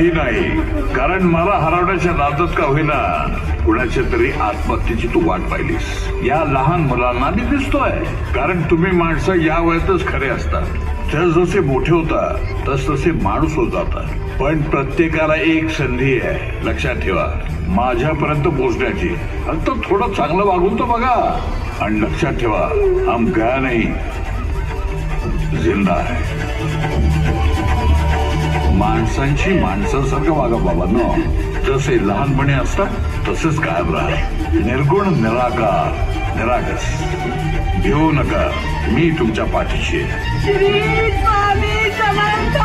काही नाही, कारण मला हरवण्याच्या नादात का होईना कुणाच्या तरी आत्महत्येची तू वाट पाहिलीस. या लहान मुलांना मी दिसतोय, कारण तुम्ही माणसं या वयातच खरे असतात. जसे मोठे होता तसे माणूस होत जाता. पण प्रत्येकाला एक संधी आहे, लक्षात ठेवा. माझ्यापर्यंत पोहोचण्याची फक्त थोडं चांगलं वागून तर बघा. आणि लक्षात ठेवा, हम गया नाही, जिंदा आहे. माणसांची माणसांसारखं वागा बाबांनो. जसे लहानपणी असतात तसेच कायम राहा. निर्गुण, निराकार, निरागस. भिवू नका, मी तुमच्या पाठीशी आहे. श्री स्वामी समर्थ